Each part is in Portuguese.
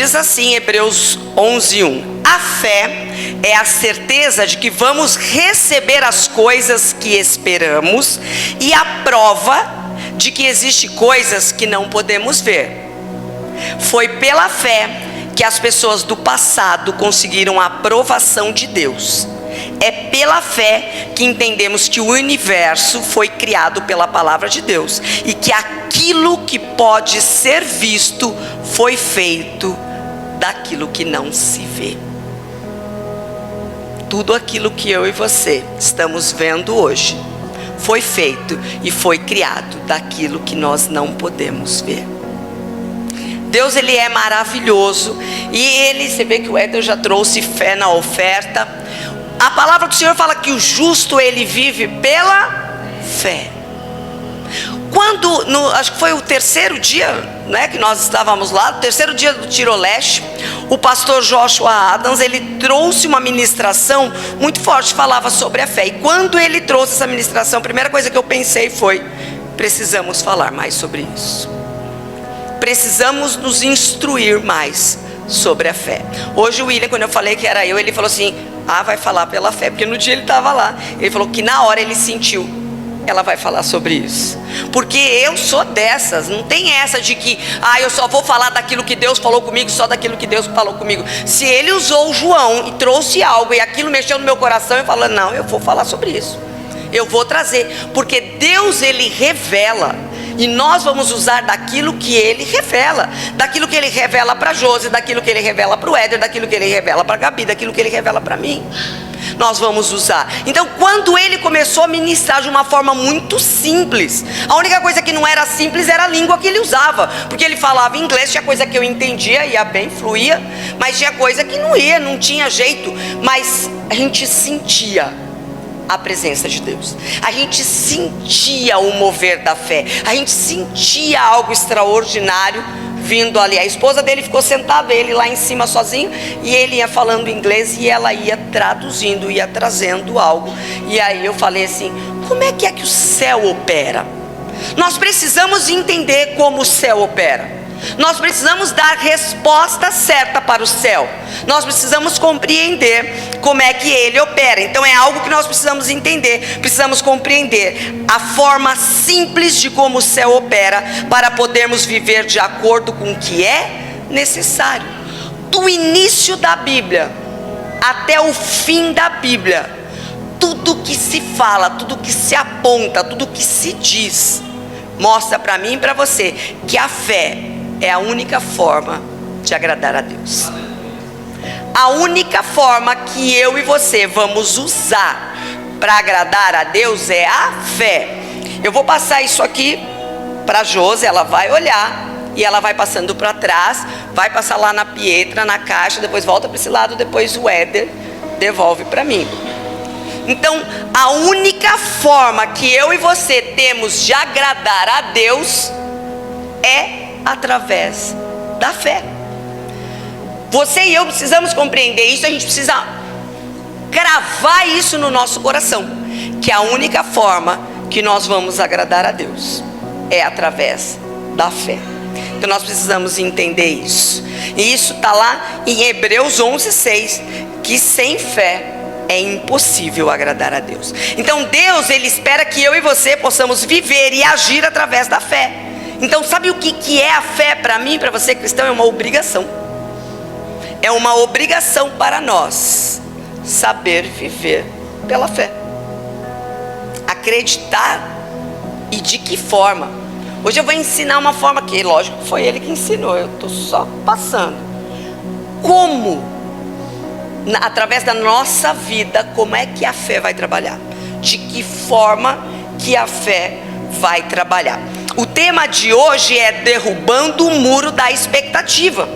diz assim, Hebreus 11:1: a fé é a certeza de que vamos receber as coisas que esperamos e a prova de que existem coisas que não podemos ver. Foi pela fé que as pessoas do passado conseguiram a aprovação de Deus. É pela fé que entendemos que o universo foi criado pela palavra de Deus e que aquilo que pode ser visto foi feito daquilo que não se vê. Tudo aquilo que eu e você estamos vendo hoje foi feito e foi criado daquilo que nós não podemos ver. Deus, ele é maravilhoso. E você vê que o Éder já trouxe fé na oferta. A palavra do Senhor fala que o justo, ele vive pela fé. Quando, acho que foi o terceiro dia, né, que nós estávamos lá, o terceiro dia do Tiroleste, o pastor Joshua Adams, ele trouxe uma ministração muito forte, falava sobre a fé. E quando ele trouxe essa ministração, a primeira coisa que eu pensei foi: precisamos falar mais sobre isso. Precisamos nos instruir mais sobre a fé. Hoje o William, quando eu falei que era eu, ele falou assim: vai falar pela fé, porque no dia ele estava lá, ele falou que na hora ele sentiu, ela vai falar sobre isso, porque eu sou dessas, não tem essa de que, eu só vou falar daquilo que Deus falou comigo, só daquilo que Deus falou comigo. Se ele usou o João e trouxe algo, e aquilo mexeu no meu coração, eu falo: não, eu vou falar sobre isso, eu vou trazer, porque Deus, ele revela, e nós vamos usar daquilo que ele revela, daquilo que ele revela para Josi, daquilo que ele revela para o Éder, daquilo que ele revela para a Gabi, daquilo que ele revela para mim. Nós vamos usar. Então, quando ele começou a ministrar de uma forma muito simples, a única coisa que não era simples era a língua que ele usava, porque ele falava inglês, tinha coisa que eu entendia, ia bem, fluía, mas tinha coisa que não ia, não tinha jeito, mas a gente sentia a presença de Deus, a gente sentia o mover da fé, a gente sentia algo extraordinário vindo ali. A esposa dele ficou sentada, ele lá em cima sozinho, e ele ia falando inglês e ela ia traduzindo, ia trazendo algo. E aí eu falei assim: como é que o céu opera? Nós precisamos entender como o céu opera. Nós precisamos dar resposta certa para o céu. Nós precisamos compreender como é que ele opera. Então é algo que nós precisamos entender. Precisamos compreender a forma simples de como o céu opera, para podermos viver de acordo com o que é necessário. Do início da Bíblia até o fim da Bíblia, tudo que se fala, tudo que se aponta, tudo que se diz, mostra para mim e para você que a fé é a única forma de agradar a Deus. A única forma que eu e você vamos usar para agradar a Deus é a fé. Eu vou passar isso aqui para a Josi, ela vai olhar e ela vai passando para trás, vai passar lá na Pietra, na caixa, depois volta para esse lado, depois o Éder devolve para mim. Então, a única forma que eu e você temos de agradar a Deus é através da fé. Você e eu precisamos compreender isso. A gente precisa cravar isso no nosso coração, que a única forma que nós vamos agradar a Deus é através da fé. Então nós precisamos entender isso. E isso está lá em Hebreus 11:6, que sem fé é impossível agradar a Deus. Então Deus, ele espera que eu e você possamos viver e agir através da fé. Então sabe o que é a fé para mim, para você cristão? É uma obrigação. É uma obrigação para nós saber viver pela fé. Acreditar. E de que forma? Hoje eu vou ensinar uma forma que, lógico, foi ele que ensinou, eu estou só passando. Como, através da nossa vida, como é que a fé vai trabalhar? De que forma que a fé vai trabalhar? O tema de hoje é derrubando o muro da expectativa.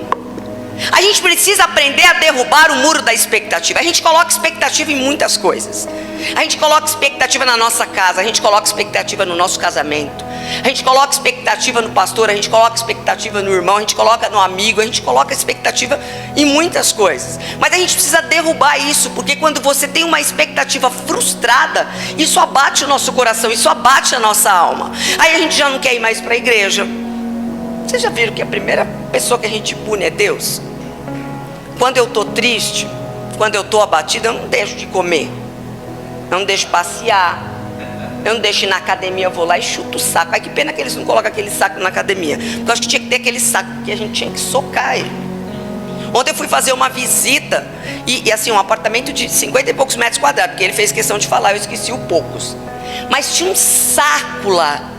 A gente precisa aprender a derrubar o muro da expectativa. A gente coloca expectativa em muitas coisas. A gente coloca expectativa na nossa casa, a gente coloca expectativa no nosso casamento, a gente coloca expectativa no pastor, a gente coloca expectativa no irmão, a gente coloca no amigo, a gente coloca expectativa em muitas coisas. Mas a gente precisa derrubar isso, porque quando você tem uma expectativa frustrada, isso abate o nosso coração, isso abate a nossa alma. Aí a gente já não quer ir mais para a igreja. Vocês já viram que a primeira pessoa que a gente pune é Deus? Quando eu estou triste, quando eu estou abatida, eu não deixo de comer, eu não deixo de passear, eu não deixo ir na academia, eu vou lá e chuto o saco. Ai, que pena que eles não colocam aquele saco na academia, porque eu acho que tinha que ter aquele saco, que a gente tinha que socar ele. Ontem eu fui fazer uma visita, e assim, um apartamento de 50 e poucos metros quadrados, porque ele fez questão de falar, eu esqueci o poucos. Mas tinha um saco lá.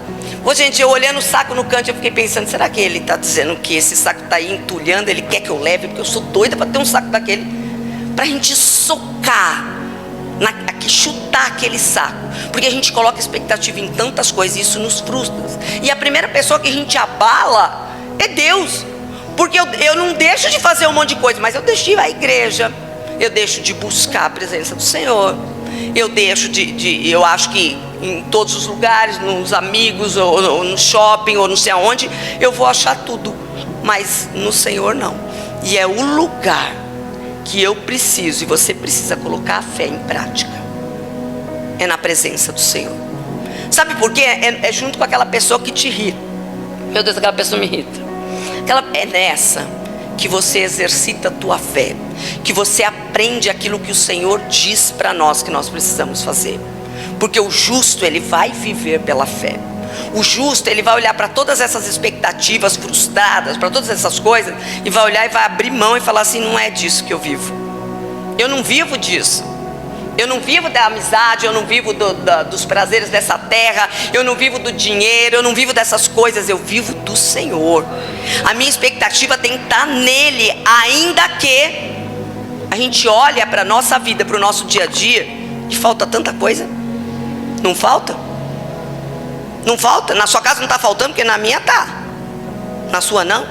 Ô, gente, eu olhando o saco no canto, eu fiquei pensando, será que ele está dizendo que esse saco está aí entulhando, ele quer que eu leve? Porque eu sou doida para ter um saco daquele, para a gente socar, chutar aquele saco. Porque a gente coloca expectativa em tantas coisas e isso nos frustra. E a primeira pessoa que a gente abala é Deus. Porque eu não deixo de fazer um monte de coisa, mas eu deixo de ir à igreja, eu deixo de buscar a presença do Senhor, eu deixo eu acho que em todos os lugares, nos amigos, ou no shopping, ou não sei aonde, eu vou achar tudo, mas no Senhor não. E é o lugar que eu preciso, e você precisa colocar a fé em prática, é na presença do Senhor. Sabe por quê? É junto com aquela pessoa que te irrita. Meu Deus, aquela pessoa me irrita. É nessa que você exercita a tua fé, que você aprende aquilo que o Senhor diz para nós que nós precisamos fazer. Porque o justo, ele vai viver pela fé. O justo, ele vai olhar para todas essas expectativas frustradas, para todas essas coisas, e vai olhar e vai abrir mão e falar assim, não é disso que eu vivo. Eu não vivo disso. Eu não vivo da amizade, eu não vivo dos prazeres dessa terra, eu não vivo do dinheiro, eu não vivo dessas coisas, eu vivo do Senhor. A minha expectativa tem que estar nele, ainda que a gente olha para a nossa vida, para o nosso dia a dia, e falta tanta coisa. Não falta? Não falta? Na sua casa não está faltando, porque na minha está. Na sua não?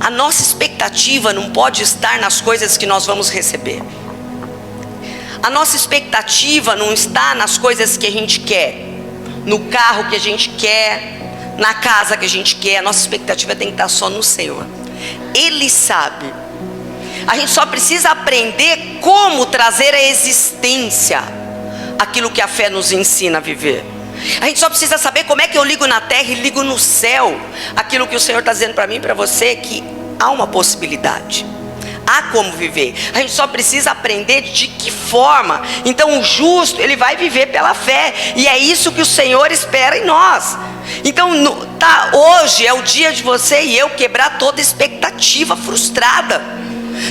A nossa expectativa não pode estar nas coisas que nós vamos receber. A nossa expectativa não está nas coisas que a gente quer, no carro que a gente quer, na casa que a gente quer. A nossa expectativa tem que estar só no Senhor. Ele sabe. A gente só precisa aprender como trazer à existência aquilo que a fé nos ensina a viver. A gente só precisa saber como é que eu ligo na terra e ligo no céu aquilo que o Senhor está dizendo para mim e para você, que há uma possibilidade. Há como viver. A gente só precisa aprender de que forma. Então o justo, ele vai viver pela fé. E é isso que o Senhor espera em nós. Então hoje é o dia de você e eu quebrar toda expectativa frustrada,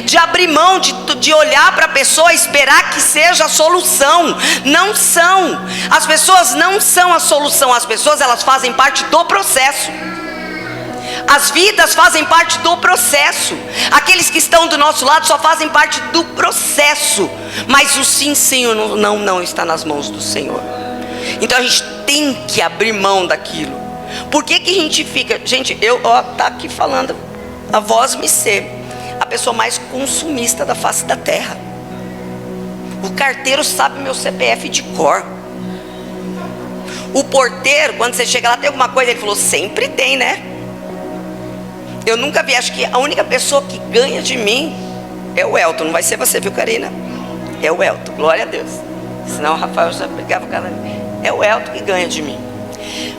de abrir mão de olhar para a pessoa e esperar que seja a solução. Não são. As pessoas não são a solução. As pessoas, elas fazem parte do processo. As vidas fazem parte do processo. Aqueles que estão do nosso lado só fazem parte do processo. Mas o sim ou não está nas mãos do Senhor. Então a gente tem que abrir mão daquilo. Por que a gente fica... Gente, tá aqui falando, a voz me ser a pessoa mais consumista da face da terra. O carteiro sabe meu CPF de cor. O porteiro, quando você chega lá, tem alguma coisa? Ele falou, sempre tem, né? Eu nunca vi, acho que a única pessoa que ganha de mim é o Elton. Não vai ser você, viu, Karina? É o Elton, glória a Deus. Senão o Rafael já pegava o cara. É o Elton que ganha de mim.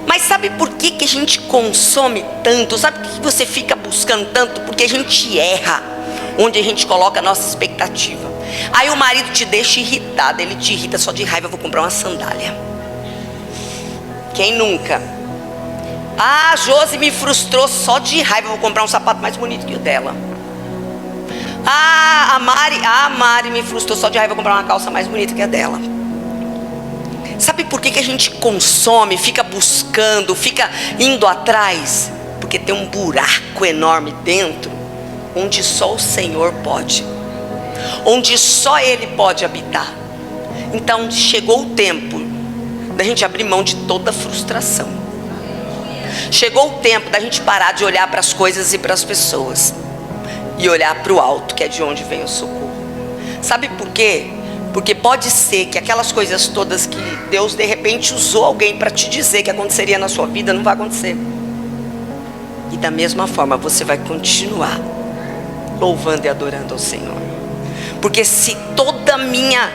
Mas sabe por que a gente consome tanto? Sabe por que você fica buscando tanto? Porque a gente erra onde a gente coloca a nossa expectativa. Aí o marido te deixa irritado, ele te irrita só de raiva, eu vou comprar uma sandália. Quem nunca? Ah, Josi me frustrou só de raiva, eu vou comprar um sapato mais bonito que o dela. Ah, a Mari me frustrou só de raiva, eu vou comprar uma calça mais bonita que a dela. Sabe por que a gente consome, fica buscando, fica indo atrás? Porque tem um buraco enorme dentro, onde só o Senhor pode, onde só Ele pode habitar. Então chegou o tempo da gente abrir mão de toda frustração. Chegou o tempo da gente parar de olhar para as coisas e para as pessoas e olhar para o alto, que é de onde vem o socorro. Sabe por quê? Porque pode ser que aquelas coisas todas que Deus de repente usou alguém para te dizer que aconteceria na sua vida, não vai acontecer. E da mesma forma você vai continuar louvando e adorando ao Senhor. Porque se toda a minha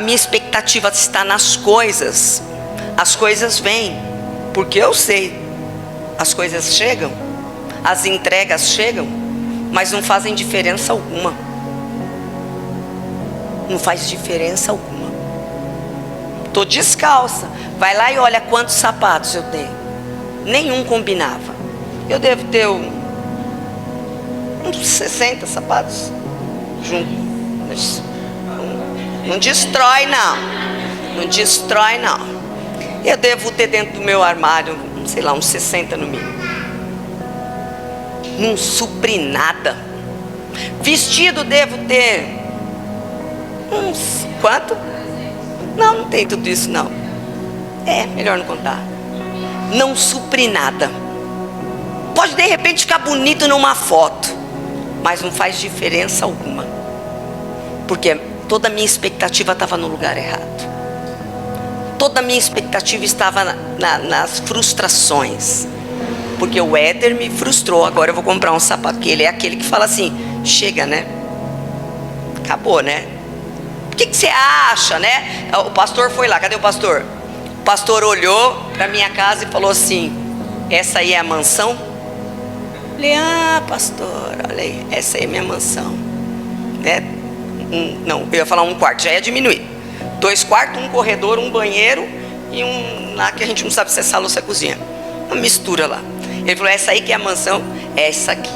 expectativa está nas coisas, as coisas vêm. Porque eu sei, as coisas chegam, as entregas chegam, mas não fazem diferença alguma. Não faz diferença alguma. Tô descalça, vai lá e olha quantos sapatos eu tenho. Nenhum combinava. Eu devo ter uns 60 sapatos junto. Não destrói não. Não destrói não. Eu devo ter dentro do meu armário, sei lá, uns 60 no mínimo. Não supri nada. Vestido devo ter uns quanto? Não tem tudo isso não. É, melhor não contar. Não supri nada. Pode de repente ficar bonito numa foto, mas não faz diferença alguma. Porque toda a minha expectativa estava no lugar errado. Toda a minha expectativa estava nas frustrações. Porque o Éder me frustrou. Agora eu vou comprar um sapato. Que ele é aquele que fala assim: chega, né? Acabou, né? O que você acha, né? O pastor foi lá. Cadê o pastor? O pastor olhou para minha casa e falou assim: essa aí é a mansão? Eu falei: ah, pastor, olha aí, essa aí é minha mansão, né? Não, eu ia falar um quarto, já ia diminuir. 2 quartos, um corredor, um banheiro e um lá que a gente não sabe se é sala ou se é cozinha. Uma mistura lá. Ele falou: essa aí que é a mansão, é essa aqui.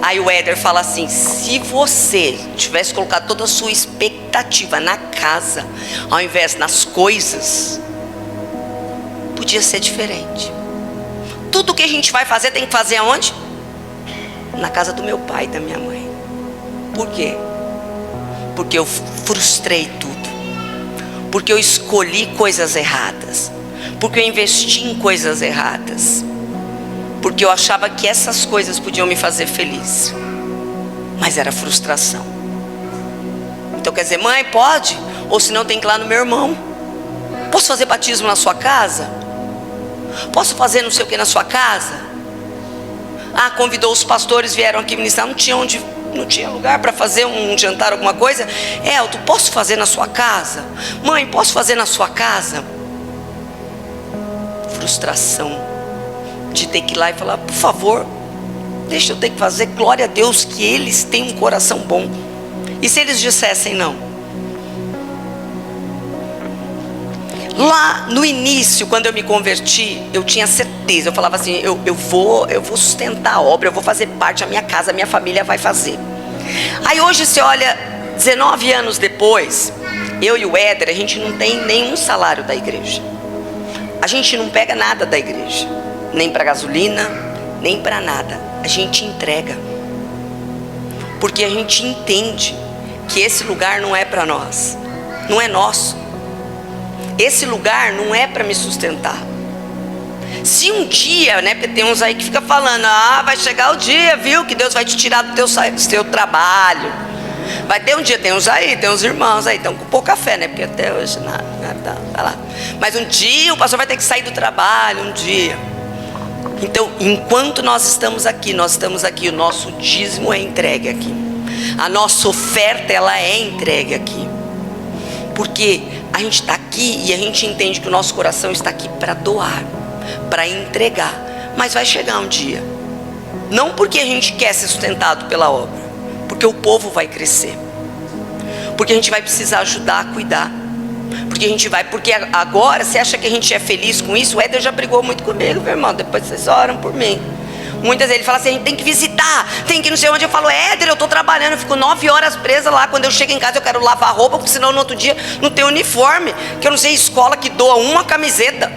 Aí o Éder fala assim: se você tivesse colocado toda a sua expectativa na casa, ao invés nas coisas, podia ser diferente. Tudo que a gente vai fazer tem que fazer aonde? Na casa do meu pai e da minha mãe. Por quê? Porque eu frustrei tudo. Porque eu escolhi coisas erradas. Porque eu investi em coisas erradas. Porque eu achava que essas coisas podiam me fazer feliz. Mas era frustração. Então quer dizer: mãe, pode? Ou senão tem que ir lá no meu irmão. Posso fazer batismo na sua casa? Posso fazer não sei o que na sua casa? Ah, convidou os pastores, vieram aqui ministrar. Não tinha lugar para fazer um jantar, alguma coisa. Elton, posso fazer na sua casa? Mãe, posso fazer na sua casa? Frustração de ter que ir lá e falar: por favor, deixa eu ter que fazer. Glória a Deus que eles têm um coração bom. E se eles dissessem não? Lá no início, quando eu me converti, eu tinha certeza. Eu falava assim: eu vou sustentar a obra, eu vou fazer parte, a minha casa, a minha família vai fazer. Aí hoje você olha, 19 anos depois, eu e o Éder, a gente não tem nenhum salário da igreja. A gente não pega nada da igreja, nem para gasolina, nem para nada. A gente entrega. Porque a gente entende que esse lugar não é para nós, não é nosso. Esse lugar não é para me sustentar. Se um dia, né, porque tem uns aí que fica falando: ah, vai chegar o dia, viu, que Deus vai te tirar do teu trabalho. Vai ter um dia, tem uns aí, tem uns irmãos aí, estão com pouca fé, né, porque até hoje nada, tá lá. Mas um dia o pastor vai ter que sair do trabalho, um dia. Então, enquanto nós estamos aqui, o nosso dízimo é entregue aqui. A nossa oferta, ela é entregue aqui. Porque a gente está aqui e a gente entende que o nosso coração está aqui para doar, para entregar. Mas vai chegar um dia, não porque a gente quer ser sustentado pela obra, porque o povo vai crescer, porque a gente vai precisar ajudar a cuidar, porque agora você acha que a gente é feliz com isso? O Éder já brigou muito comigo, meu irmão, depois vocês oram por mim. Muitas vezes ele fala assim: a gente tem que visitar, tem que não sei onde. Eu falo: Éder, eu estou trabalhando, eu fico 9 horas presa lá. Quando eu chego em casa eu quero lavar roupa, porque senão no outro dia não tem uniforme. Que eu não sei, escola que doa uma camiseta.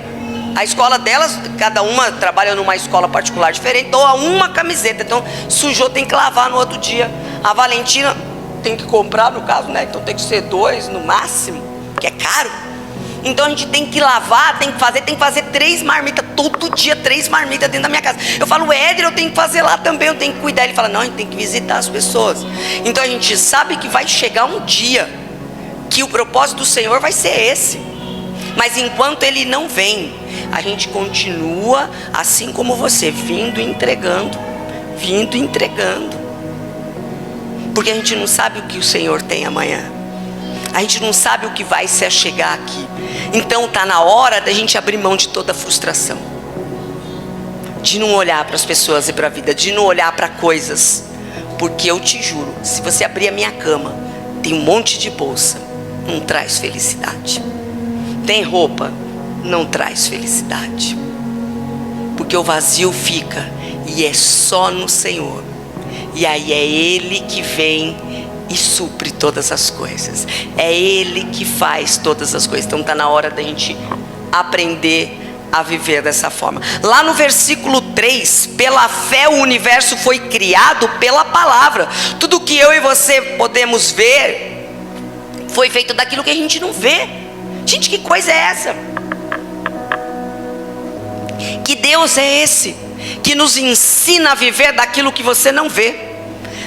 A escola delas, cada uma trabalha numa escola particular diferente, doa uma camiseta. Então sujou, tem que lavar no outro dia. A Valentina tem que comprar, no caso, né? Então tem que ser 2 no máximo, que é caro. Então a gente tem que lavar, tem que fazer 3 marmitas todo dia, 3 marmitas dentro da minha casa. Eu falo: Éder, eu tenho que fazer lá também, eu tenho que cuidar. Ele fala: não, a gente tem que visitar as pessoas. Então a gente sabe que vai chegar um dia que o propósito do Senhor vai ser esse. Mas enquanto Ele não vem, a gente continua assim como você, vindo e entregando. Porque a gente não sabe o que o Senhor tem amanhã. A gente não sabe o que vai se achegar aqui. Então está na hora da gente abrir mão de toda a frustração, de não olhar para as pessoas e para a vida, de não olhar para coisas, Porque eu te juro, se você abrir a minha cama, tem um monte de bolsa, não traz felicidade. Tem roupa, não traz felicidade. Porque o vazio fica, e é só no Senhor. E aí é Ele que vem e supre todas as coisas. É Ele que faz todas as coisas. Então está na hora da gente aprender a viver dessa forma. Lá no versículo 3, pela fé o universo foi criado pela palavra. Tudo que eu e você podemos ver foi feito daquilo que a gente não vê. Gente, que coisa é essa? Que Deus é esse que nos ensina a viver daquilo que você não vê,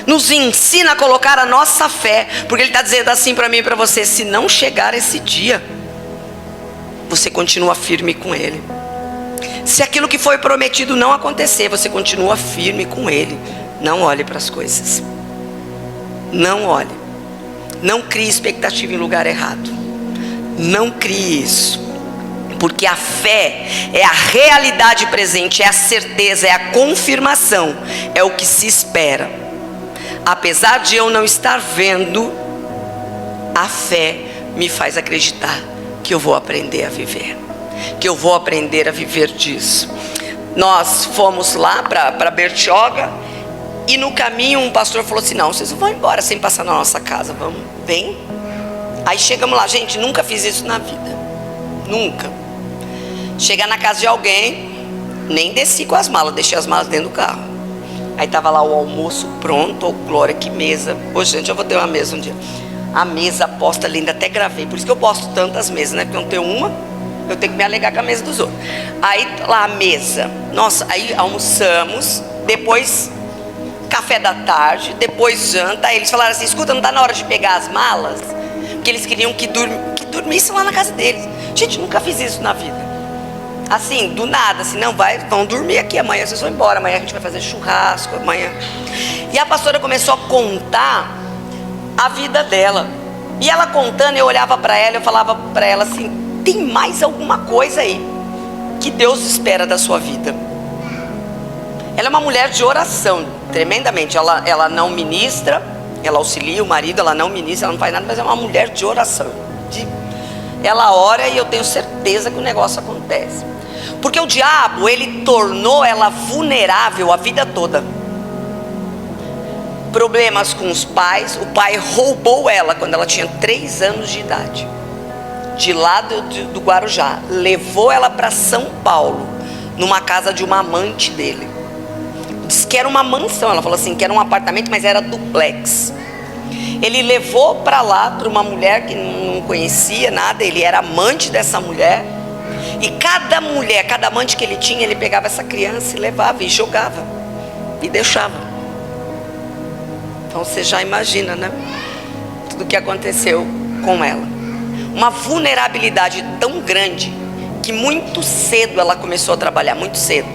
nos ensina a colocar a nossa fé, porque Ele está dizendo assim para mim e para você: se não chegar esse dia, você continua firme com Ele. Se aquilo que foi prometido não acontecer, você continua firme com Ele. Não olhe para as coisas, não olhe, não crie expectativa em lugar errado, não crie isso. Porque a fé é a realidade presente, é a certeza, é a confirmação, é o que se espera. Apesar de eu não estar vendo, a fé me faz acreditar que eu vou aprender a viver, que eu vou aprender a viver disso. Nós fomos lá para Bertioga, e no caminho um pastor falou assim: não, vocês não vão embora sem passar na nossa casa, vamos, vem. Aí chegamos lá, gente, nunca fiz isso na vida, nunca. Chegar na casa de alguém, nem desci com as malas, deixei as malas dentro do carro. Aí estava lá o almoço pronto. Oh, glória, que mesa. Ô, gente, eu vou ter uma mesa um dia. A mesa posta linda, até gravei. Por isso que eu posto tantas mesas, né? Porque eu não tenho uma, eu tenho que me alegar com a mesa dos outros. Aí lá a mesa, nossa, aí almoçamos, depois café da tarde, depois janta. Aí eles falaram assim: escuta, não está na hora de pegar as malas? Porque eles queriam que dormissem lá na casa deles. Gente, nunca fiz isso na vida. Assim, do nada, assim, não, vão dormir aqui, amanhã vocês vão embora, amanhã a gente vai fazer churrasco, amanhã. E a pastora começou a contar a vida dela. E ela contando, eu olhava para ela, eu falava para ela assim: tem mais alguma coisa aí que Deus espera da sua vida. Ela é uma mulher de oração, tremendamente. Ela não ministra, ela auxilia o marido, ela não ministra, ela não faz nada, mas é uma mulher de oração. Ela ora e eu tenho certeza que o negócio acontece. Porque o diabo, ele tornou ela vulnerável a vida toda. Problemas com os pais. O pai roubou ela quando ela tinha 3 anos de idade, de lá do Guarujá. Levou ela para São Paulo, numa casa de uma amante dele. Diz que era uma mansão. Ela falou assim que era um apartamento, mas era duplex. Ele levou para lá, para uma mulher que não conhecia nada. Ele era amante dessa mulher. E cada mulher, cada amante que ele tinha, ele pegava essa criança e levava e jogava e deixava. Então você já imagina, né? Tudo o que aconteceu com ela. Uma vulnerabilidade tão grande que muito cedo ela começou a trabalhar, muito cedo.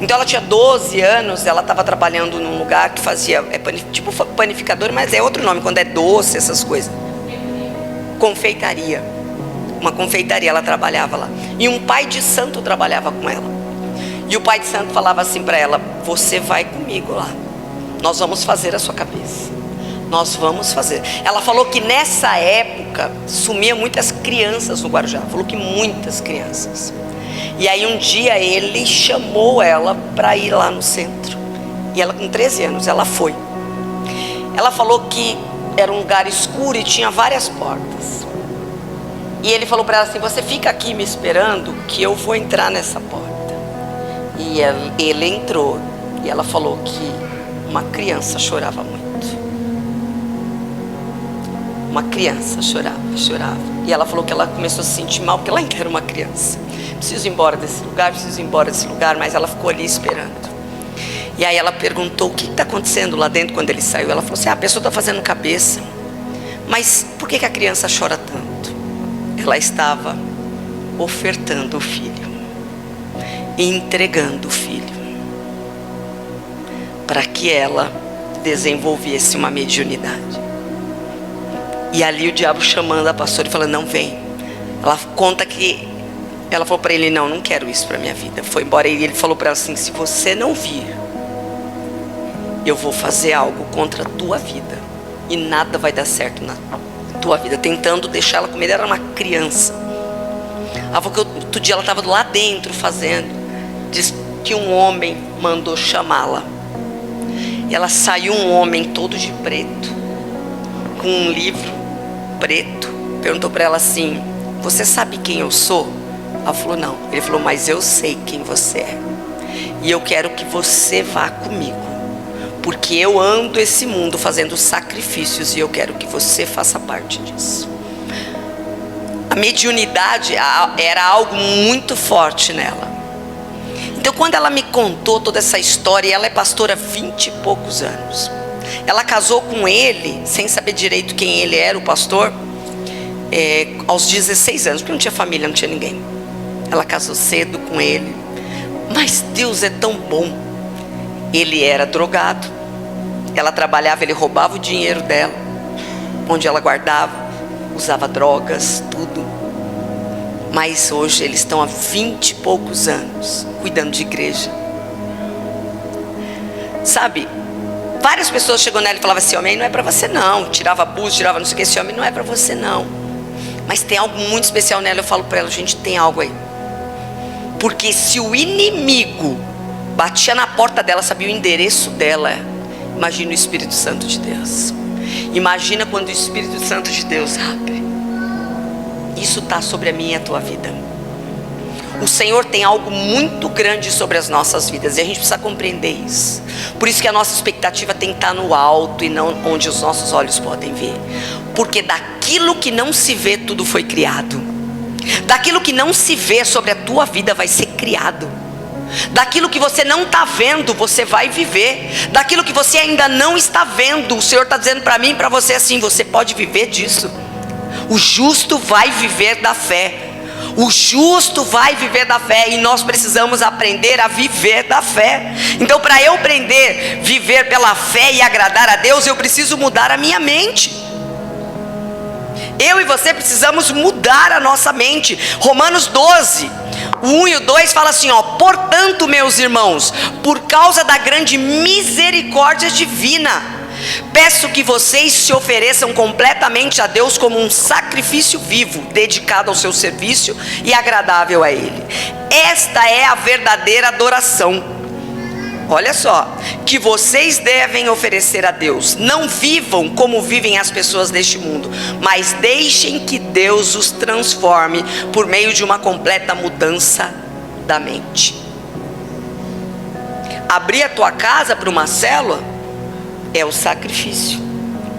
Então ela tinha 12 anos, ela estava trabalhando num lugar que fazia, tipo panificador, mas é outro nome, quando é doce, essas coisas. Confeitaria. Uma confeitaria, ela trabalhava lá. E um pai de santo trabalhava com ela. E o pai de santo falava assim para ela: você vai comigo lá. Nós vamos fazer a sua cabeça. Nós vamos fazer. Ela falou que nessa época sumiam muitas crianças no Guarujá. Falou que muitas crianças. E aí um dia ele chamou ela para ir lá no centro. E ela com 13 anos, ela foi. Ela falou que era um lugar escuro e tinha várias portas. E ele falou para ela assim: você fica aqui me esperando que eu vou entrar nessa porta. E ele entrou. E ela falou que uma criança chorava muito. Uma criança chorava. E ela falou que ela começou a se sentir mal, porque ela ainda era uma criança. Preciso ir embora desse lugar, mas ela ficou ali esperando. E aí ela perguntou: o que está acontecendo lá dentro quando ele saiu? Ela falou assim: a pessoa está fazendo cabeça. Mas por que a criança chora tanto? Ela estava ofertando o filho, entregando o filho, para que ela desenvolvesse uma mediunidade. E ali o diabo chamando a pastora e falando: não, vem. Ela conta que ela falou para ele: não quero isso para minha vida. Foi embora. E ele falou para ela assim: se você não vir, eu vou fazer algo contra a tua vida. E nada vai dar certo na tua vida. Tentando deixar ela comer. Ela era uma criança. Outro dia ela estava lá dentro fazendo. Diz que um homem mandou chamá-la. E ela saiu, um homem todo de preto, com um livro preto. Perguntou para ela assim: você sabe quem eu sou? Ela falou: não. Ele falou: mas eu sei quem você é. E eu quero que você vá comigo. Porque eu ando esse mundo fazendo sacrifícios. E eu quero que você faça parte disso. A mediunidade era algo muito forte nela. Então quando ela me contou toda essa história, ela é pastora há 20 e poucos anos. Ela casou com ele, sem saber direito quem ele era, o pastor, aos 16 anos, porque não tinha família, não tinha ninguém. Ela casou cedo com ele. Mas Deus é tão bom. Ele era drogado. Ela trabalhava, ele roubava o dinheiro dela, onde ela guardava, usava drogas, tudo. Mas hoje eles estão há 20 e poucos anos cuidando de igreja. Sabe, várias pessoas chegam nela e falavam assim: homem, não é para você não. Tirava abuso, tirava não sei o que, esse homem não é para você não. Mas tem algo muito especial nela. Eu falo para ela: gente, tem algo aí. Porque se o inimigo batia na porta dela, sabia o endereço dela, imagina o Espírito Santo de Deus. Imagina quando o Espírito Santo de Deus abre. Isso está sobre a minha e a tua vida. O Senhor tem algo muito grande sobre as nossas vidas. E a gente precisa compreender isso. Por isso que a nossa expectativa tem que estar no alto e não onde os nossos olhos podem ver. Porque daquilo que não se vê, tudo foi criado. Daquilo que não se vê sobre a tua vida vai ser criado. Daquilo que você não está vendo, você vai viver. Daquilo que você ainda não está vendo, o Senhor está dizendo para mim e para você assim: você pode viver disso. O justo vai viver da fé. O justo vai viver da fé. E nós precisamos aprender a viver da fé. Então para eu aprender a viver pela fé e agradar a Deus, eu preciso mudar a minha mente. Eu e você precisamos mudar a nossa mente. Romanos 12, o 1 e o 2 fala assim, ó: portanto, meus irmãos, por causa da grande misericórdia divina, peço que vocês se ofereçam completamente a Deus como um sacrifício vivo, dedicado ao seu serviço e agradável a Ele. Esta é a verdadeira adoração. Olha só, que vocês devem oferecer a Deus. Não vivam como vivem as pessoas deste mundo, mas deixem que Deus os transforme por meio de uma completa mudança da mente. Abrir a tua casa para uma célula é o sacrifício,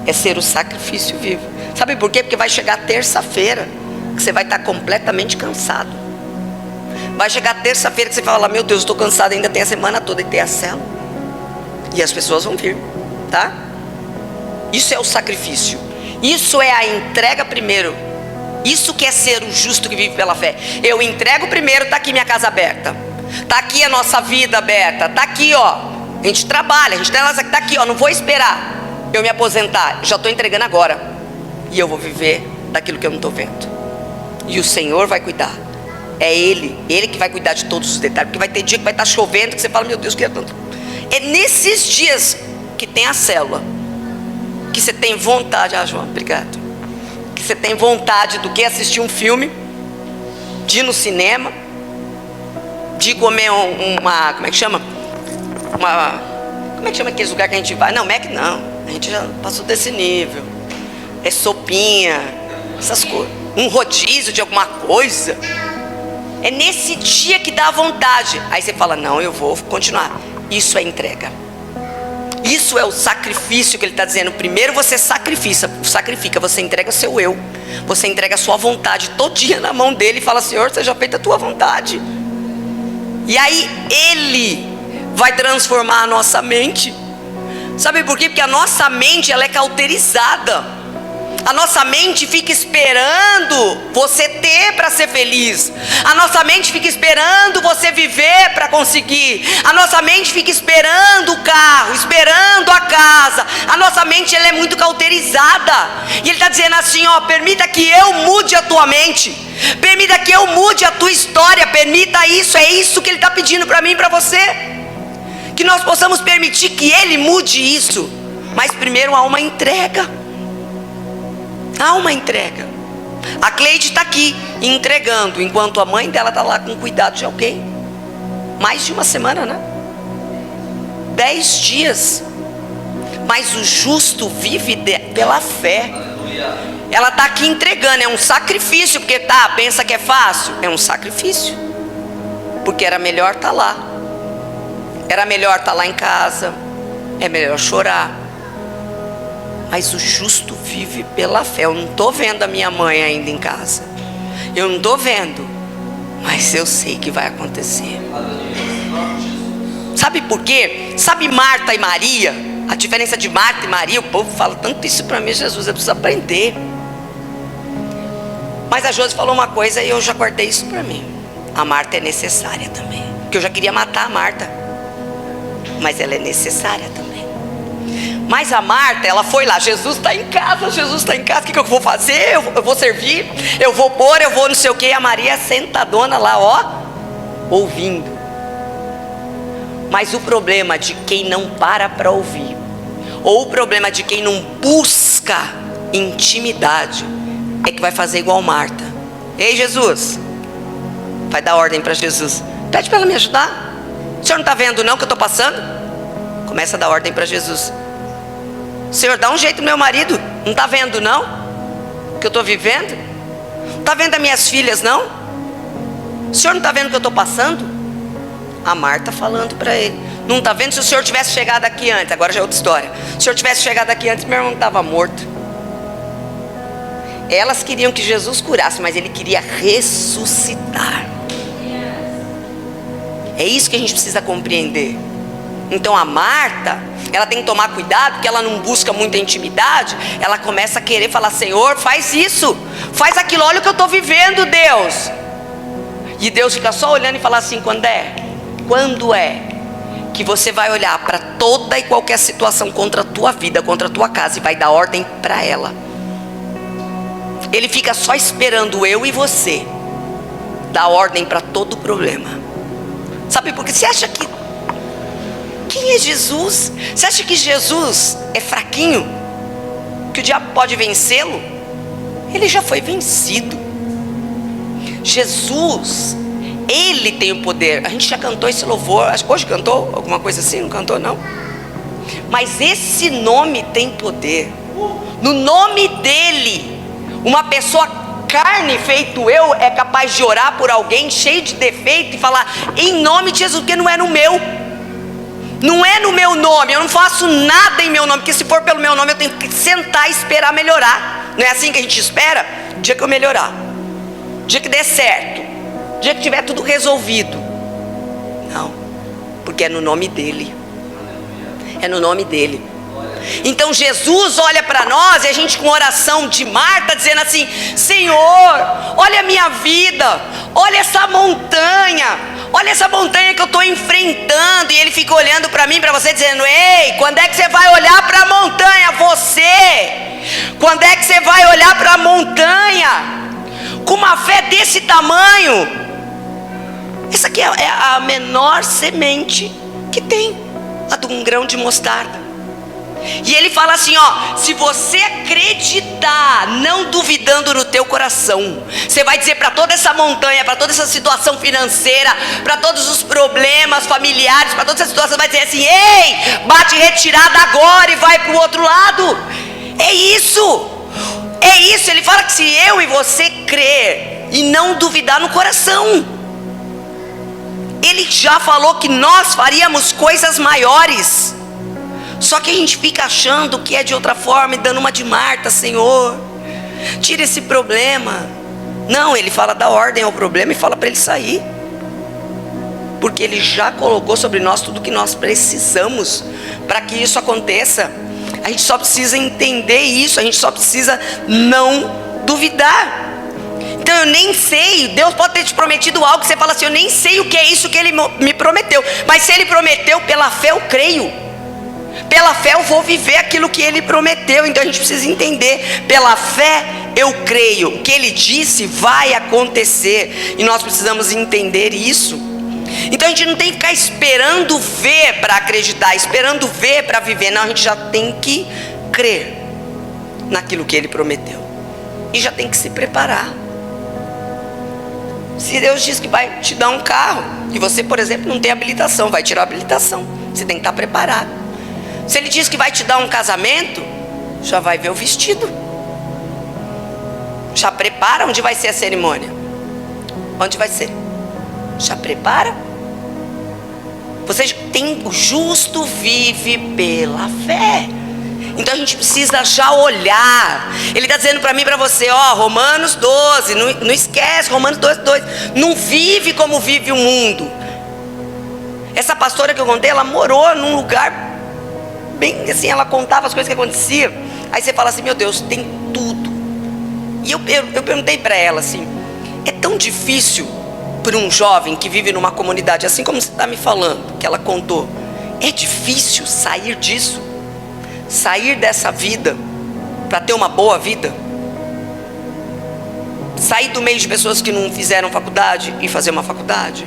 é ser o sacrifício vivo. Sabe por quê? Porque vai chegar terça-feira que você vai estar completamente cansado. Vai chegar terça-feira que você fala: meu Deus, estou cansado, ainda tem a semana toda e tem a célula. E as pessoas vão vir, tá? Isso é o sacrifício. Isso é a entrega primeiro. Isso que é ser o justo que vive pela fé. Eu entrego primeiro, está aqui minha casa aberta. Está aqui a nossa vida aberta. Está aqui, ó. A gente trabalha, a gente está aqui, ó. Não vou esperar eu me aposentar. Já estou entregando agora. E eu vou viver daquilo que eu não estou vendo. E o Senhor vai cuidar. É Ele que vai cuidar de todos os detalhes. Porque vai ter dia que vai estar chovendo, que você fala: meu Deus, que é tanto. É nesses dias que tem a célula, que você tem vontade. Ah, João, obrigado. Que você tem vontade do que assistir um filme, de ir no cinema, de comer uma, como é que chama? Como é que chama aqueles lugares que a gente vai? Não, Mac não, a gente já passou desse nível. É sopinha, essas coisas, um rodízio de alguma coisa. É nesse dia que dá vontade. Aí você fala: não, eu vou continuar. Isso é entrega. Isso é o sacrifício que ele está dizendo. Primeiro você sacrifica, você entrega seu eu. Você entrega a sua vontade todinha na mão dele e fala: Senhor, seja feita a tua vontade. E aí Ele vai transformar a nossa mente. Sabe por quê? Porque a nossa mente, ela é cauterizada. A nossa mente fica esperando você ter para ser feliz. A nossa mente fica esperando você viver para conseguir. A nossa mente fica esperando o carro, esperando a casa. A nossa mente, ela é muito cauterizada. E ele está dizendo assim, ó: permita que eu mude a tua mente. Permita que eu mude a tua história. Permita isso, é isso que ele está pedindo para mim e para você. que nós possamos permitir que Ele mude isso. Mas primeiro há uma entrega. Há uma entrega. A Cleide está aqui entregando, enquanto a mãe dela está lá com cuidado de alguém. Mais de uma semana, né? 10 dias. Mas o justo vive pela fé. Ela está aqui entregando, é um sacrifício. Porque pensa que é fácil? É um sacrifício. Porque era melhor estar lá. Era melhor estar lá em casa. É melhor chorar. Mas o justo vive pela fé. Eu não estou vendo a minha mãe ainda em casa. Eu não estou vendo. Mas eu sei que vai acontecer. Sabe por quê? Sabe Marta e Maria? A diferença de Marta e Maria, o povo fala tanto isso para mim, Jesus, eu preciso aprender. Mas a Josi falou uma coisa e eu já guardei isso para mim. A Marta é necessária também. Porque eu já queria matar a Marta. Mas ela é necessária também. Mas a Marta, ela foi lá, Jesus está em casa, o que eu vou fazer? Eu vou servir, eu vou pôr, eu vou não sei o que. A Maria sentadona lá, ó, ouvindo. Mas o problema de quem não para ouvir, ou o problema de quem não busca intimidade, é que vai fazer igual Marta. Ei, Jesus, vai dar ordem para Jesus, pede para ela me ajudar. O senhor não está vendo não que eu estou passando? Começa a dar ordem para Jesus. Senhor, dá um jeito no meu marido. Não está vendo não que eu estou vivendo? Não está vendo as minhas filhas não? O senhor não está vendo que eu estou passando? A Marta falando para ele. Não está vendo? Se o senhor tivesse chegado aqui antes, agora já é outra história. Se o senhor tivesse chegado aqui antes, meu irmão estava morto. Elas queriam que Jesus curasse, mas ele queria ressuscitar. É isso que a gente precisa compreender. Então a Marta, ela tem que tomar cuidado, porque ela não busca muita intimidade. Ela começa a querer falar: Senhor, faz isso, faz aquilo, olha o que eu estou vivendo, Deus. E Deus fica só olhando e fala assim: quando é que você vai olhar para toda e qualquer situação contra a tua vida, contra a tua casa, e vai dar ordem para ela? Ele fica só esperando eu e você dar ordem para todo problema. Sabe por quê? Você acha que quem é Jesus? Você acha que Jesus é fraquinho? Que o diabo pode vencê-lo? Ele já foi vencido. Jesus, Ele tem o poder. A gente já cantou esse louvor. Hoje cantou alguma coisa assim? Não cantou não? Mas esse nome tem poder. No nome dEle, uma pessoa carne feito eu é capaz de orar por alguém cheio de defeito e falar: em nome de Jesus, porque não é no meu. Não é no meu nome, eu não faço nada em meu nome, porque se for pelo meu nome eu tenho que sentar e esperar melhorar. Não é assim que a gente espera? O dia que eu melhorar, o dia que der certo, o dia que tiver tudo resolvido. Não, porque é no nome dEle. É no nome dEle. Então Jesus olha para nós e a gente com oração de Marta dizendo assim: Senhor, olha a minha vida, olha essa montanha. Olha essa montanha que eu estou enfrentando. E Ele fica olhando para mim, para você, dizendo: ei, quando é que você vai olhar para a montanha? Você, quando é que você vai olhar para a montanha? Com uma fé desse tamanho. Essa aqui é a menor semente que tem, a de um grão de mostarda. E Ele fala assim, ó: se você acreditar, não duvidando no teu coração, você vai dizer para toda essa montanha, para toda essa situação financeira, para todos os problemas familiares, para toda essa situação, vai dizer assim: ei, bate retirada agora e vai para o outro lado. É isso. É isso. Ele fala que se eu e você crer e não duvidar no coração, Ele já falou que nós faríamos coisas maiores. Só que a gente fica achando que é de outra forma e dando uma de Marta: Senhor, tira esse problema. Não, Ele fala: dá ordem ao problema e fala para ele sair. Porque Ele já colocou sobre nós tudo que nós precisamos para que isso aconteça. A gente só precisa entender isso, a gente só precisa não duvidar. Então eu nem sei, Deus pode ter te prometido algo que você fala assim: eu nem sei o que é isso que Ele me prometeu. Mas se Ele prometeu, pela fé eu creio. Pela fé eu vou viver aquilo que Ele prometeu. Então a gente precisa entender: pela fé eu creio, o que Ele disse vai acontecer. E nós precisamos entender isso. Então a gente não tem que ficar esperando ver para acreditar, esperando ver para viver. Não, a gente já tem que crer naquilo que Ele prometeu. E já tem que se preparar. Se Deus diz que vai te dar um carro, e você, por exemplo, não tem habilitação, vai tirar a habilitação. Você tem que estar preparado. Se Ele diz que vai te dar um casamento, já vai ver o vestido. Já prepara onde vai ser a cerimônia. Onde vai ser? Já prepara. Você tem, o justo vive pela fé. Então a gente precisa já olhar. Ele está dizendo para mim e para você, ó, Romanos 12, não esquece, Romanos 12, 2. Não vive como vive o mundo. Essa pastora que eu contei, ela morou num lugar bem assim, ela contava as coisas que aconteciam. Aí você fala assim, meu Deus, tem tudo. E eu perguntei para ela assim, é tão difícil para um jovem que vive numa comunidade, assim como você está me falando, que ela contou, é difícil sair disso? Sair dessa vida para ter uma boa vida? Sair do meio de pessoas que não fizeram faculdade e fazer uma faculdade?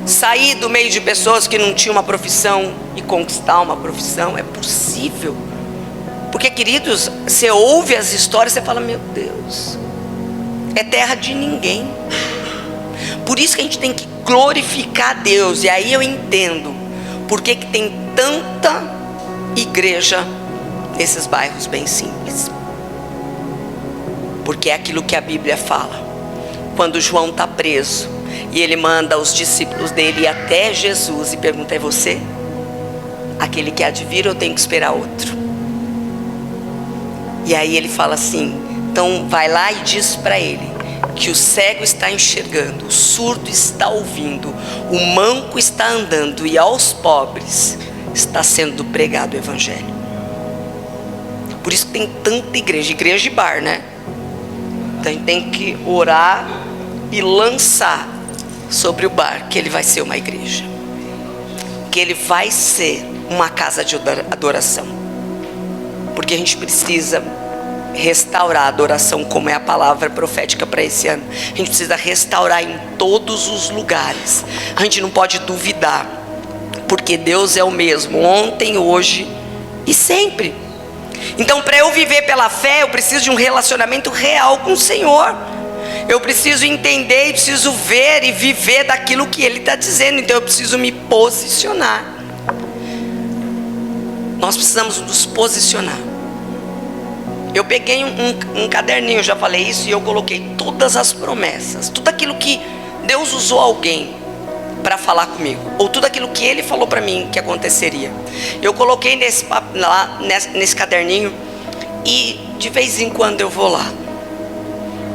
Sair do meio de pessoas que não tinham uma profissão e conquistar uma profissão? É possível. Porque, queridos, você ouve as histórias e você fala, meu Deus, é terra de ninguém. Por isso que a gente tem que glorificar a Deus. E aí eu entendo por que tem tanta igreja nesses bairros bem simples. Porque é aquilo que a Bíblia fala. Quando João está preso e ele manda os discípulos dele ir até Jesus e pergunta, é você? Aquele que há de vir ou eu tenho que esperar outro? E aí ele fala assim, então vai lá e diz para ele que o cego está enxergando, o surdo está ouvindo, o manco está andando e aos pobres está sendo pregado o evangelho. Por isso que tem tanta igreja de bar, né? Então a gente tem que orar e lançar sobre o bar que ele vai ser uma igreja, que ele vai ser uma casa de adoração. Porque a gente precisa restaurar a adoração, como é a palavra profética para esse ano. A gente precisa restaurar em todos os lugares. A gente não pode duvidar, porque Deus é o mesmo ontem, hoje e sempre. Então, para eu viver pela fé, eu preciso de um relacionamento real com o Senhor. Eu preciso entender e preciso ver e viver daquilo que Ele está dizendo. Então eu preciso me posicionar. Nós precisamos nos posicionar. Eu peguei um caderninho, eu já falei isso, e eu coloquei todas as promessas, tudo aquilo que Deus usou alguém para falar comigo, ou tudo aquilo que Ele falou para mim que aconteceria. Eu coloquei nesse caderninho, e de vez em quando eu vou lá,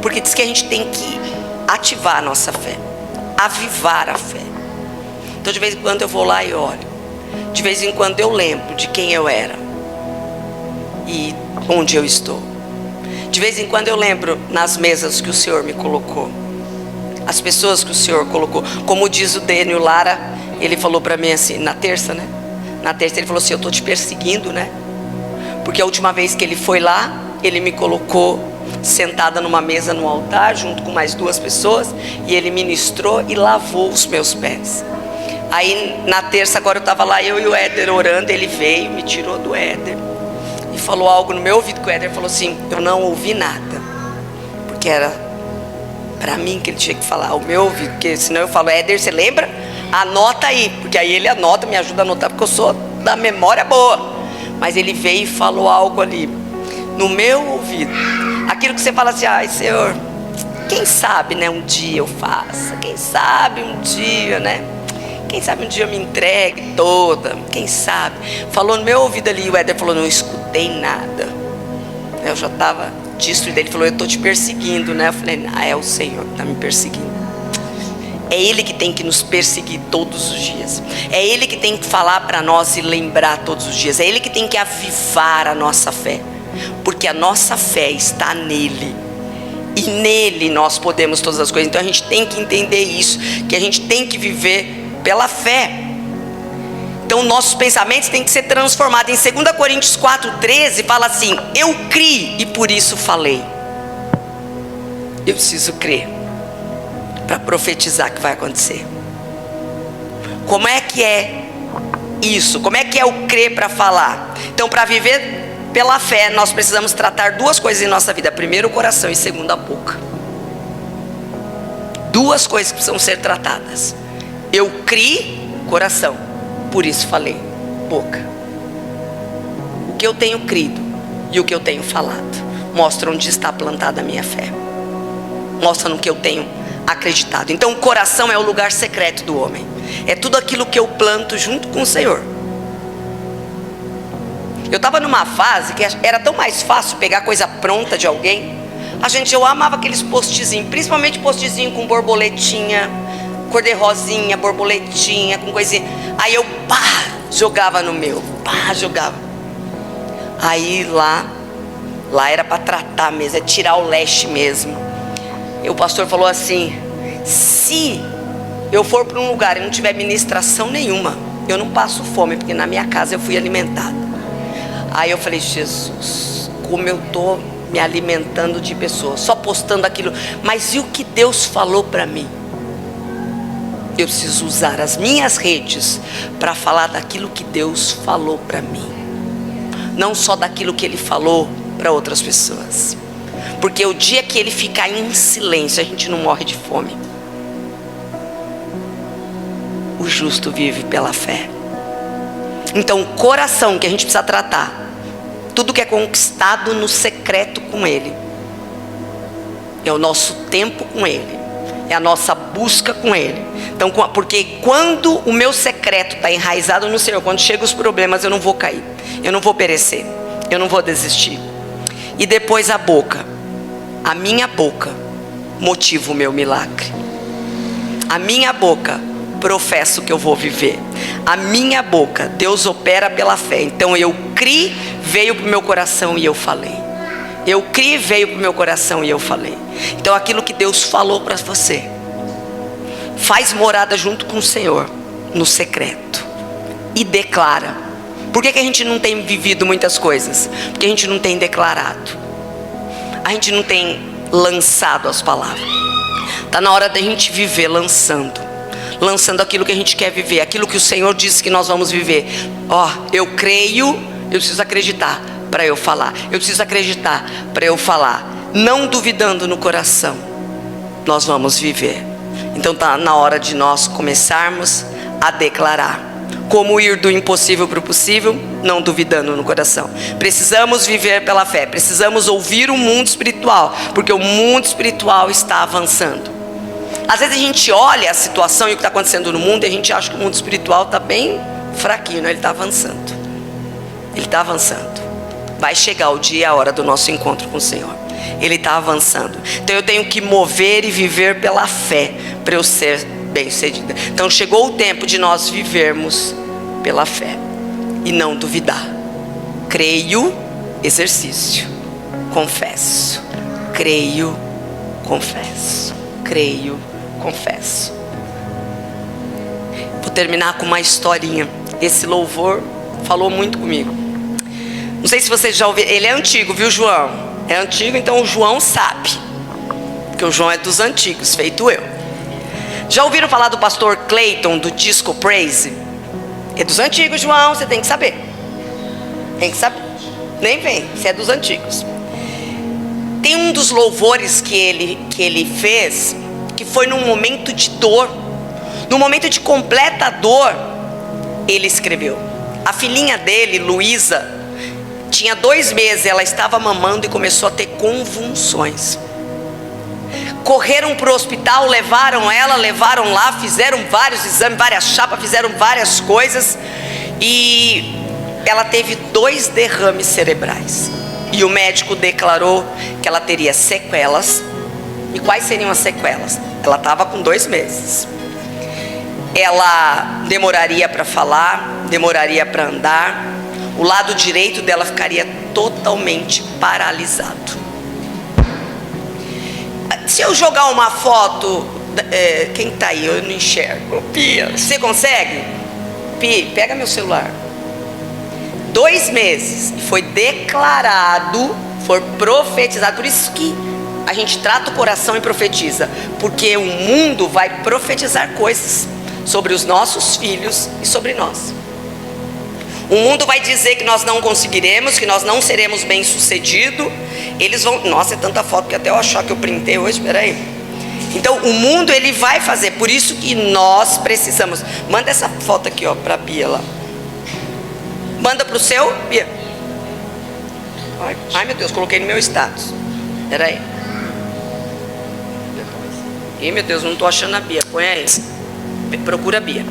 porque diz que a gente tem que ativar a nossa fé, avivar a fé. Então de vez em quando eu vou lá e olho. De vez em quando eu lembro de quem eu era e onde eu estou. De vez em quando eu lembro nas mesas que o Senhor me colocou, as pessoas que o Senhor colocou. Como diz o Dênio Lara, ele falou para mim assim, na terça, né? Na terça ele falou assim, eu estou te perseguindo, né? Porque a última vez que ele foi lá, ele me colocou sentada numa mesa no altar, junto com mais 2 pessoas, e ele ministrou e lavou os meus pés. Aí na terça agora eu estava lá, eu e o Éder orando, ele veio, me tirou do Éder e falou algo no meu ouvido, que o Éder falou assim, eu não ouvi nada, porque era para mim que ele tinha que falar, o meu ouvido, porque senão eu falo, Éder, você lembra? Anota aí, porque aí ele anota, me ajuda a anotar, porque eu sou da memória boa. Mas ele veio e falou algo ali, no meu ouvido, aquilo que você fala assim, ai Senhor, quem sabe, né, um dia eu faça, quem sabe um dia, né? Quem sabe um dia eu me entregue toda, quem sabe. Falou no meu ouvido ali, o Éder falou, não escutei nada. Eu já estava destruído. Ele falou, eu estou te perseguindo, né? Eu falei, é o Senhor que está me perseguindo. É Ele que tem que nos perseguir todos os dias. É Ele que tem que falar para nós e lembrar todos os dias. É Ele que tem que avivar a nossa fé. Porque a nossa fé está nele. E nele nós podemos todas as coisas. Então a gente tem que entender isso, que a gente tem que viver pela fé. Então nossos pensamentos têm que ser transformados. Em 2 Coríntios 4:13 fala assim, eu criei e por isso falei. Eu preciso crer para profetizar que vai acontecer. Como é que é isso? Como é que é o crer para falar? Então, para viver pela fé, nós precisamos tratar duas coisas em nossa vida: primeiro o coração e segundo a boca. Duas coisas que precisam ser tratadas. Eu criei, coração, por isso falei, boca. O que eu tenho crido e o que eu tenho falado mostra onde está plantada a minha fé, mostra no que eu tenho acreditado. Então o coração é o lugar secreto do homem, é tudo aquilo que eu planto junto com o Senhor. Eu estava numa fase que era tão mais fácil pegar coisa pronta de alguém. Eu amava aqueles postzinhos, principalmente postzinho com borboletinha, cor de rosinha, borboletinha, com coisinha. Aí eu jogava no meu, jogava. Aí lá era para tratar mesmo, é tirar o leste mesmo. E o pastor falou assim: se eu for para um lugar e não tiver ministração nenhuma, eu não passo fome, porque na minha casa eu fui alimentada. Aí eu falei: Jesus, como eu estou me alimentando de pessoas, só postando aquilo. Mas e o que Deus falou para mim? Eu preciso usar as minhas redes para falar daquilo que Deus falou para mim, não só daquilo que Ele falou para outras pessoas. Porque o dia que Ele ficar em silêncio, a gente não morre de fome. O justo vive pela fé. Então o coração que a gente precisa tratar, tudo que é conquistado no secreto com Ele, é o nosso tempo com Ele, é a nossa busca com Ele. Então, porque quando o meu secreto está enraizado no Senhor, quando chegam os problemas, eu não vou cair, eu não vou perecer, eu não vou desistir. E depois a boca, a minha boca motiva o meu milagre. A minha boca professo que eu vou viver. A minha boca, Deus opera pela fé. Então eu criei, veio para o meu coração e eu falei. Eu criei, veio para o meu coração e eu falei. Então aquilo que Deus falou para você, faz morada junto com o Senhor, no secreto, e declara. Por que a gente não tem vivido muitas coisas? Porque a gente não tem declarado, a gente não tem lançado as palavras. Está na hora da gente viver lançando aquilo que a gente quer viver, aquilo que o Senhor disse que nós vamos viver. Eu creio, eu preciso acreditar para eu falar, eu preciso acreditar para eu falar, não duvidando no coração, nós vamos viver. Então está na hora de nós começarmos a declarar. Como ir do impossível para o possível, não duvidando no coração. Precisamos viver pela fé, precisamos ouvir o mundo espiritual, porque o mundo espiritual está avançando. Às vezes a gente olha a situação e o que está acontecendo no mundo e a gente acha que o mundo espiritual está bem fraquinho, né? Ele está avançando. Ele está avançando. Vai chegar o dia e a hora do nosso encontro com o Senhor. Ele está avançando. Então eu tenho que mover e viver pela fé para eu ser bem-sucedida. Então chegou o tempo de nós vivermos pela fé e não duvidar. Creio, exercício. Confesso. Creio, confesso. Creio, confesso. Vou terminar com uma historinha. Esse louvor falou muito comigo. Não sei se vocês já ouviram. Ele é antigo, viu, João? É antigo, então o João sabe, porque o João é dos antigos, feito eu. Já ouviram falar do pastor Clayton, do Disco Praise? É dos antigos, João, você tem que saber. Tem que saber. Nem vem, você é dos antigos. Tem um dos louvores que ele fez, que foi num momento de dor, num momento de completa dor, ele escreveu. A filhinha dele, Luísa, tinha 2 meses, ela estava mamando e começou a ter convulsões. Correram para o hospital, levaram lá, fizeram vários exames, várias chapas, fizeram várias coisas, e ela teve 2 derrames cerebrais. E o médico declarou que ela teria sequelas. E quais seriam as sequelas? Ela estava com 2 meses. Ela demoraria para falar, demoraria para andar. O lado direito dela ficaria totalmente paralisado. Se eu jogar uma foto, quem está aí? Eu não enxergo. Pia, você consegue? Pi, pega meu celular. 2 meses, foi declarado, foi profetizado. Por isso que a gente trata o coração e profetiza, porque o mundo vai profetizar coisas. sobre os nossos filhos e sobre nós. O mundo vai dizer que nós não conseguiremos, que nós não seremos bem-sucedidos. Eles vão... Nossa, é tanta foto que até eu achar que eu printei hoje, peraí. Então, o mundo, ele vai fazer. Por isso que nós precisamos... Manda essa foto aqui, ó, pra Bia lá. Manda pro seu, Bia. Ai, meu Deus, coloquei no meu status. Peraí. Ih, meu Deus, não tô achando a Bia. Põe aí. Procura a Bia.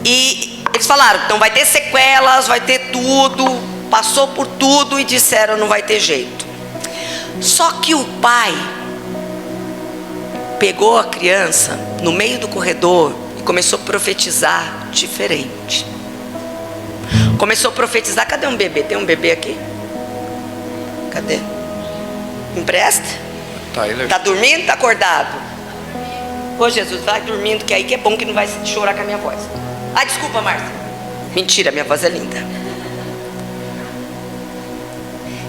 E eles falaram, então vai ter sequelas, vai ter tudo, passou por tudo e disseram, não vai ter jeito. Só que o pai pegou a criança no meio do corredor e começou a profetizar diferente. Começou a profetizar, cadê um bebê? Tem um bebê aqui? Cadê? Empresta? Tá dormindo, tá acordado? Ô Jesus, vai dormindo, que aí que é bom, que não vai chorar com a minha voz. Ah, desculpa, Márcia. Mentira, minha voz é linda.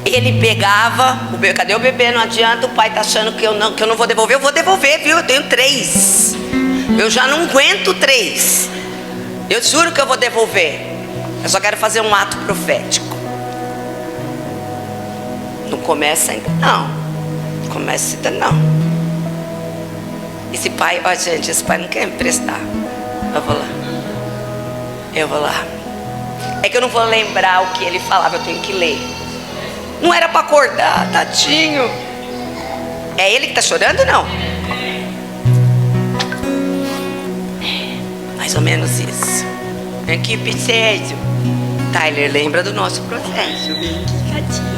Ele pegava o bebê. Cadê o bebê? Não adianta, o pai tá achando que eu não vou devolver. Eu vou devolver, viu? Eu tenho 3. Eu já não aguento 3. Eu juro que eu vou devolver. Eu só quero fazer um ato profético. Não começa ainda não. Começa ainda não. Esse pai, ó gente, esse pai não quer me emprestar. Eu vou lá. É que eu não vou lembrar o que ele falava, eu tenho que ler. Não era para acordar, tadinho. É ele que tá chorando, não? Mais ou menos isso. Aqui, Pincéio. Tyler, lembra do nosso processo. Tadinho.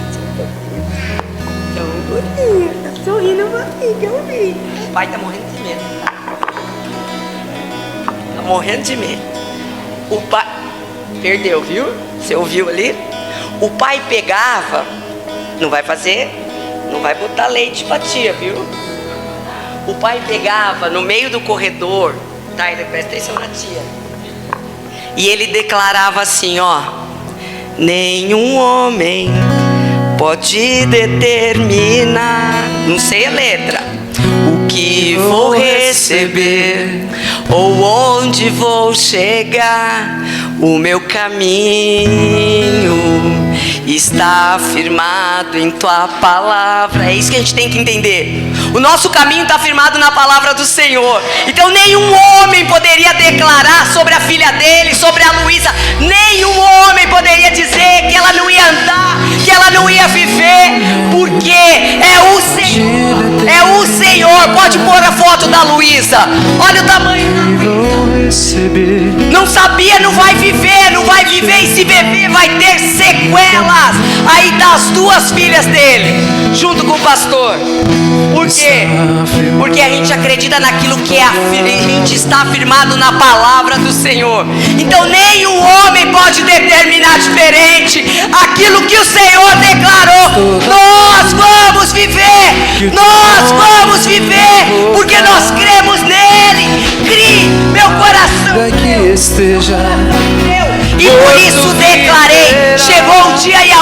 Tão bonito. Tá sorrindo uma amiga, eu vi. O pai tá morrendo de medo. Tá morrendo de medo. O pai... Perdeu, viu? Você ouviu ali? O pai pegava... Não vai fazer... Não vai botar leite pra tia, viu? O pai pegava no meio do corredor... Tyler, presta atenção na tia. E ele declarava assim, ó... Nenhum homem pode determinar... Não sei a letra... O que vou receber... Ou onde vou chegar... O meu caminho está firmado em tua palavra. É isso que a gente tem que entender. O nosso caminho está firmado na palavra do Senhor. Então nenhum homem poderia declarar sobre a filha dele, sobre a Luísa. Nenhum homem poderia dizer que ela não ia andar, que ela não ia viver, porque é o Senhor. É o Senhor. Pode pôr a foto da Luísa. Olha o tamanho da Luísa. Não sabia, não vai viver, não vai viver. E se beber vai ter sequelas aí das 2 filhas dele, junto com o pastor. Por quê? Porque a gente acredita naquilo que a gente está firmado na palavra do Senhor. Então nenhum homem pode determinar diferente aquilo que o Senhor declarou. Nós vamos viver, nós vamos viver, porque nós cremos nele. Crie, meu coração esteja. E por isso declarei, chegou um dia e